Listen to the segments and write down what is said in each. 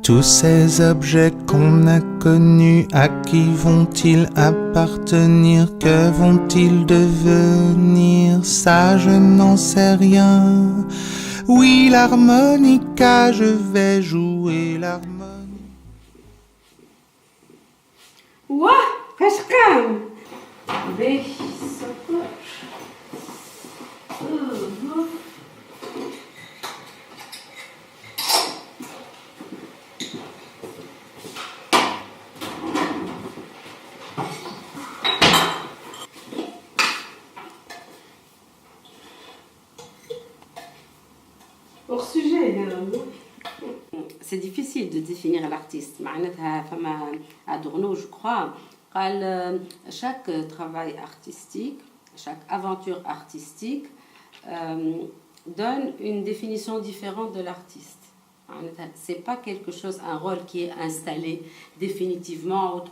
Tous ces objets qu'on a connus, à qui vont-ils appartenir? Que vont-ils devenir? Ça, je n'en sais rien. Oui, l'harmonica, je vais jouer l'harmonica. Ouah, كشقام باهي السكر. Hors sujet, c'est difficile de définir l'artiste. Adorno, je crois, chaque travail artistique, chaque aventure artistique donne une définition différente de l'artiste. C'est pas quelque chose, un rôle qui est installé définitivement,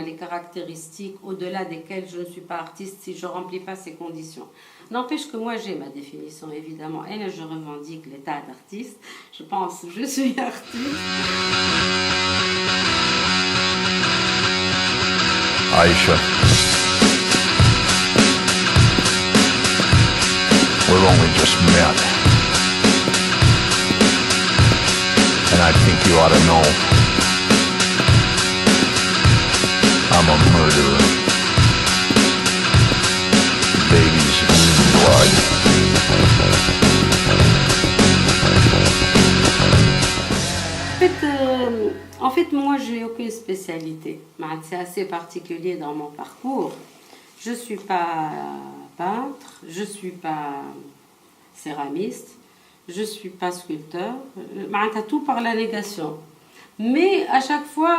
les caractéristiques au-delà desquelles je ne suis pas artiste si je ne remplis pas ces conditions. N'empêche que moi j'ai ma définition évidemment, et là je revendique l'état d'artiste, je pense que je suis artiste. Aisha, we've only just met. And I think you ought to know I'm a murderer. Baby's blood. En fait, moi, j'ai aucune spécialité. C'est assez particulier dans mon parcours. Je ne suis pas peintre, je ne suis pas céramiste. Je ne suis pas sculpteur, tout par la négation. Mais à chaque fois,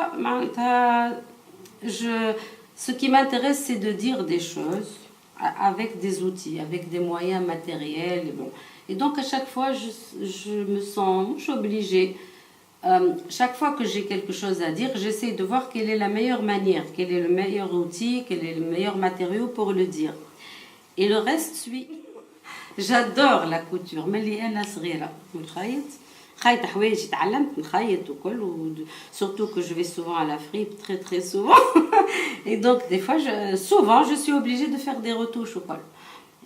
ce qui m'intéresse, c'est de dire des choses avec des outils, avec des moyens matériels. Et donc, à chaque fois, je me sens obligée. Chaque fois que j'ai quelque chose à dire, j'essaie de voir quelle est la meilleure manière, quel est le meilleur outil, quel est le meilleur matériau pour le dire. Et le reste suit. J'adore la couture, mais اللي أنا صغيرة خايطة حوايج تعلمت نخيط وكل surtout que je vais souvent à la fripe très très souvent et donc des fois souvent je suis obligée de faire des retouches وكل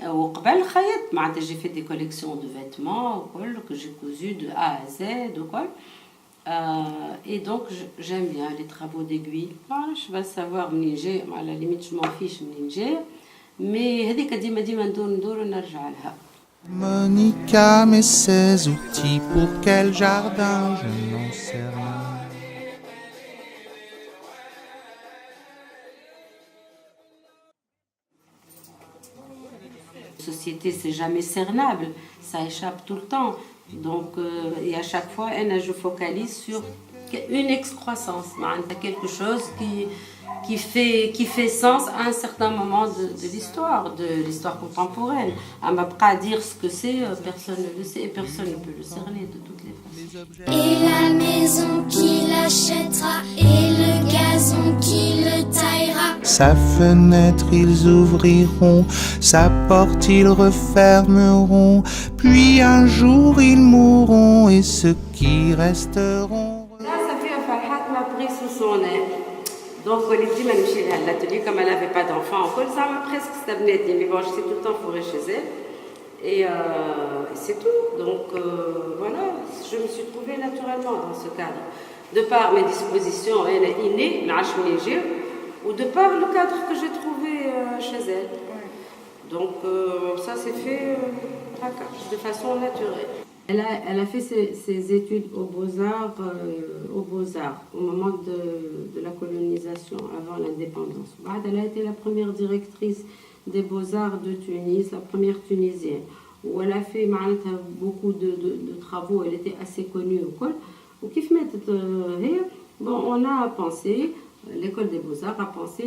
وقبل خيط j'ai fait des collections de vêtements وكل que j'ai cousu de A à Z وكل et donc j'aime bien les travaux d'aiguille. Je vais savoir منين جاي à la limite je m'en fiche منين جاي. Mais هذيك ديما ندور ونرجع لها. Monica, mais ses outils pour quel jardin, je n'en sais rien. La société, c'est jamais cernable, ça échappe tout le temps. Donc, et à chaque fois, je focalise sur une excroissance, quelque chose qui fait sens à un certain moment de l'histoire contemporaine. À ma pas dire ce que c'est, personne ne le sait et personne ne peut le cerner de toutes les façons. Et la maison qu'il achètera et le gazon qui le taillera. Sa fenêtre ils ouvriront, sa porte ils refermeront, puis un jour ils mourront et ceux qui resteront. Là, ça fait un Farhat m'a pris sous son aile. Donc, on dit, même chez elle, l'atelier, comme elle n'avait pas d'enfant, ça m'a presque stagné. Mais bon, j'étais tout le temps fourrée chez elle. Et c'est tout. Donc, voilà, je me suis trouvée naturellement dans ce cadre. De par mes dispositions innées, ou de par le cadre que j'ai trouvé chez elle. Donc, ça s'est fait de façon naturelle. Elle a fait ses études aux Beaux-Arts, au moment de la colonisation, avant l'indépendance. Elle a été la première directrice des Beaux-Arts de Tunis, la première tunisienne, où elle a fait beaucoup de travaux, elle était assez connue au col. Bon, on a pensé, l'école des Beaux-Arts a pensé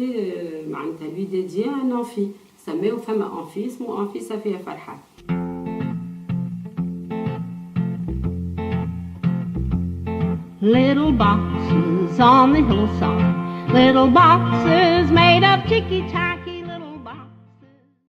à lui dédier un amphi. Ça met aux femmes amphi, mon amphi, ça fait Farhat. Little boxes on the hillside, little boxes made of ticky-tack.